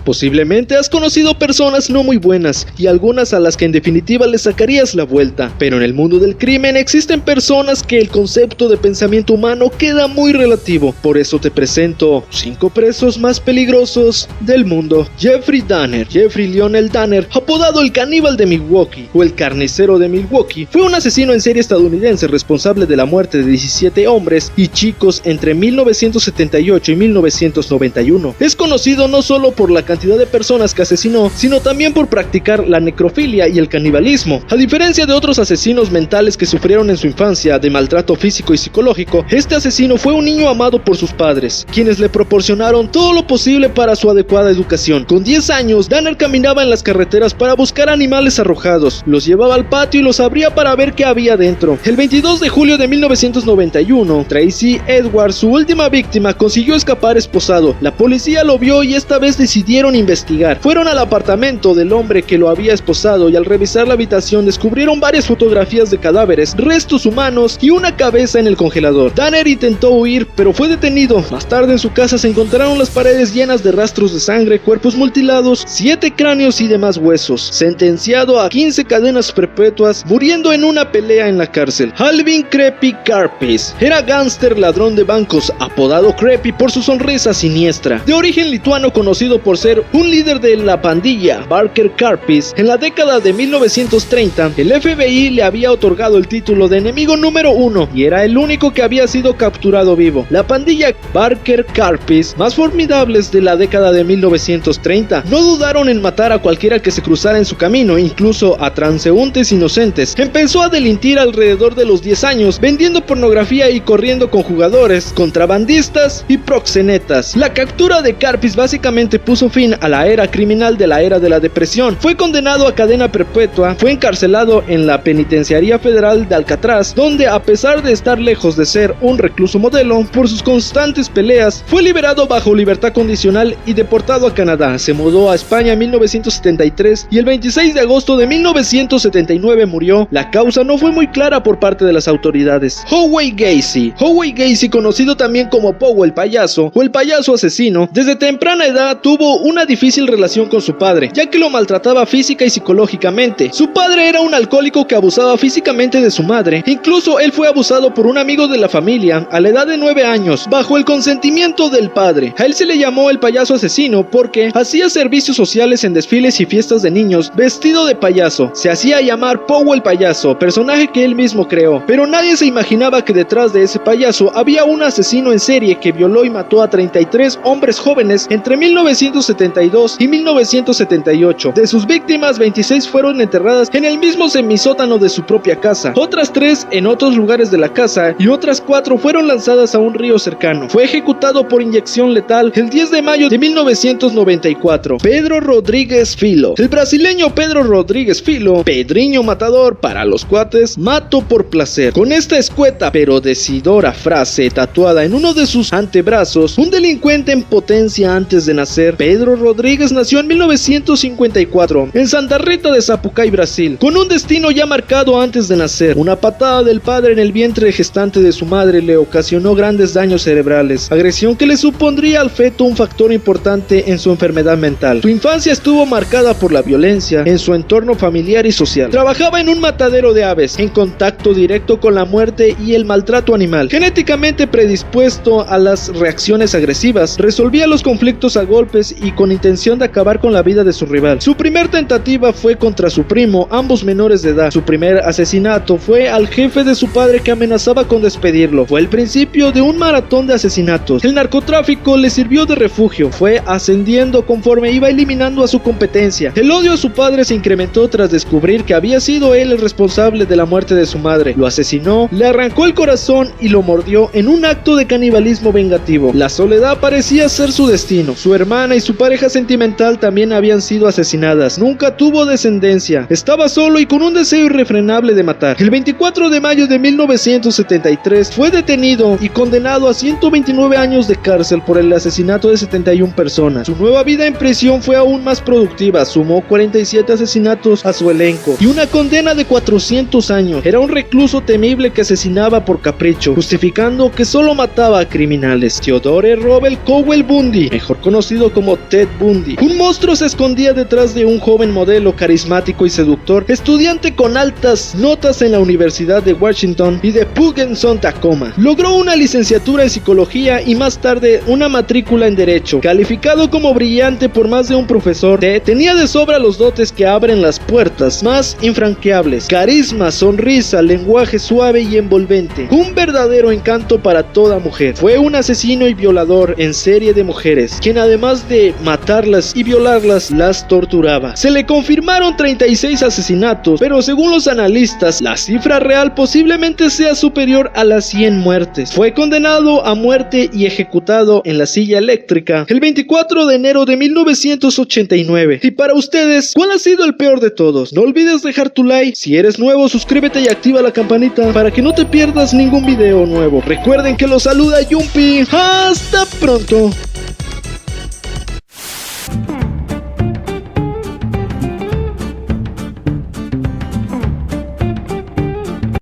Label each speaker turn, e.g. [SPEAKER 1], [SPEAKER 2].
[SPEAKER 1] Posiblemente has conocido personas no muy buenas y algunas a las que en definitiva les sacarías la vuelta, pero en el mundo del crimen existen personas que el concepto de pensamiento humano queda muy relativo. Por eso te presento 5 presos más peligrosos del mundo. Jeffrey Dahmer. Jeffrey Lionel Dahmer, apodado el caníbal de Milwaukee o el carnicero de Milwaukee, fue un asesino en serie estadounidense responsable de la muerte de 17 hombres y chicos entre 1978 y 1991. Es conocido no solo por la cantidad de personas que asesinó, sino también por practicar la necrofilia y el canibalismo. A diferencia de otros asesinos mentales que sufrieron en su infancia de maltrato físico y psicológico, este asesino fue un niño amado por sus padres, quienes le proporcionaron todo lo posible para su adecuada educación. Con 10 años, Dahmer caminaba en las carreteras para buscar animales arrojados, los llevaba al patio y los abría para ver qué había dentro. El 22 de julio de 1991, Tracy Edwards, su última víctima, consiguió escapar esposado. La policía lo vio y esta vez decidieron investigar. Fueron al apartamento del hombre que lo había esposado y al revisar la habitación descubrieron varias fotografías de cadáveres, restos humanos y una cabeza en el congelador. Dahmer intentó huir, pero fue detenido. Más tarde en su casa se encontraron las paredes llenas de rastros de sangre, cuerpos mutilados, 7 cráneos y demás huesos. Sentenciado a 15 cadenas perpetuas, muriendo en una pelea en la cárcel. Alvin Creepy Karpis era gángster ladrón de bancos, apodado Creepy por su sonrisa siniestra. De origen lituano, conocido por ser un líder de la pandilla Barker Karpis, en la década de 1930, el FBI le había otorgado el título de enemigo número 1 y era el único que había sido capturado vivo. La pandilla Barker Karpis más formidables de la década de 1930 no dudaron en matar a cualquiera que se cruzara en su camino, incluso a transeúntes inocentes. Empezó a delinquir alrededor de los 10 años, vendiendo pornografía y corriendo con jugadores, contrabandistas y proxenetas. La captura de Karpis básicamente puso fin a la era criminal de la era de la depresión. Fue condenado a cadena perpetua, fue encarcelado en la penitenciaría federal de Alcatraz, donde a pesar de estar lejos de ser un recluso modelo, por sus constantes peleas, fue liberado bajo libertad condicional y deportado a Canadá. Se mudó a España en 1973 y el 26 de agosto de 1979 murió. La causa no fue muy clara por parte de las autoridades. Howie Gacy. Howie Gacy, conocido también como Pogo el payaso o el payaso asesino, desde temprana edad tuvo una difícil relación con su padre, ya que lo maltrataba física y psicológicamente. Su padre era un alcohólico que abusaba físicamente de su madre. Incluso él fue abusado por un amigo de la familia a la edad de 9 años, bajo el consentimiento del padre. A él se le llamó el payaso asesino porque hacía servicios sociales en desfiles y fiestas de niños vestido de payaso. Se hacía llamar Pogo el payaso, personaje que él mismo creó, pero nadie se imaginaba que detrás de ese payaso había un asesino en serie que violó y mató a 33 hombres jóvenes entre 1972 y 1978. De sus víctimas, 26 fueron enterradas en el mismo semisótano de su propia casa, otras 3 en otros lugares de la casa y otras 4 fueron lanzadas a un río cercano. Fue ejecutado por inyección letal el 10 de mayo de 1994. Pedro Rodríguez Filo. El brasileño Pedro Rodríguez Filo, Pedrinho Matador para los cuates, mato por placer. Con esta escueta pero decidora frase tatuada en uno de sus antebrazos, un delincuente en potencia antes de nacer, Pedro Rodríguez nació en 1954 en Santa Rita de Sapucaí, Brasil, con un destino ya marcado antes de nacer. Una patada del padre en el vientre gestante de su madre le ocasionó grandes daños cerebrales, agresión que le supondría al feto un factor importante en su enfermedad mental. Su infancia estuvo marcada por la violencia en su entorno familiar y social. Trabajaba en un matadero de aves, en contacto directo con la muerte y el maltrato animal. Genéticamente predispuesto a las reacciones agresivas, resolvía los conflictos a golpes y con intención de acabar con la vida de su rival. Su primer tentativa fue contra su primo, ambos menores de edad. Su primer asesinato fue al jefe de su padre que amenazaba con despedirlo. Fue el principio de un maratón de asesinatos. El narcotráfico le sirvió de refugio. Fue ascendiendo conforme iba eliminando a su competencia. El odio a su padre se incrementó tras descubrir que había sido él el responsable de la muerte de su madre. Lo asesinó, le arrancó el corazón y lo mordió en un acto de canibalismo vengativo. La soledad parecía ser su destino. Su hermana y su pareja sentimental también habían sido asesinadas. Nunca tuvo descendencia. Estaba solo y con un deseo irrefrenable de matar. El 24 de mayo de 1973 fue detenido y condenado a 129 años de cárcel por el asesinato de 71 personas. Su nueva vida en prisión fue aún más productiva. Sumó 47 asesinatos a su elenco y una condena de 400 años. Era un recluso temible que asesinaba por capricho, justificando que solo mataba a criminales. Theodore Robert Cowell Bundy, mejor conocido como Ted Bundy. Un monstruo se escondía detrás de un joven modelo carismático y seductor, estudiante con altas notas en la Universidad de Washington y de Puget-Sound, Tacoma. Logró una licenciatura en psicología y más tarde una matrícula en derecho. Calificado como brillante por más de un profesor, Ted tenía de sobra los dotes que abren las puertas más infranqueables: carisma, sonrisa, lenguaje suave y envolvente, un verdadero encanto para toda mujer. Fue un asesino y violador en serie de mujeres, quien además de matarlas y violarlas, las torturaba. Se le confirmaron 36 asesinatos, pero según los analistas, la cifra real posiblemente sea superior a las 100 muertes. Fue condenado a muerte y ejecutado en la silla eléctrica el 24 de enero de 1989. Y para ustedes, ¿cuál ha sido el peor de todos? No olvides dejar tu like. Si eres nuevo, suscríbete y activa la campanita para que no te pierdas ningún video nuevo. Recuerden que los saluda Yumpi. ¡Hasta pronto!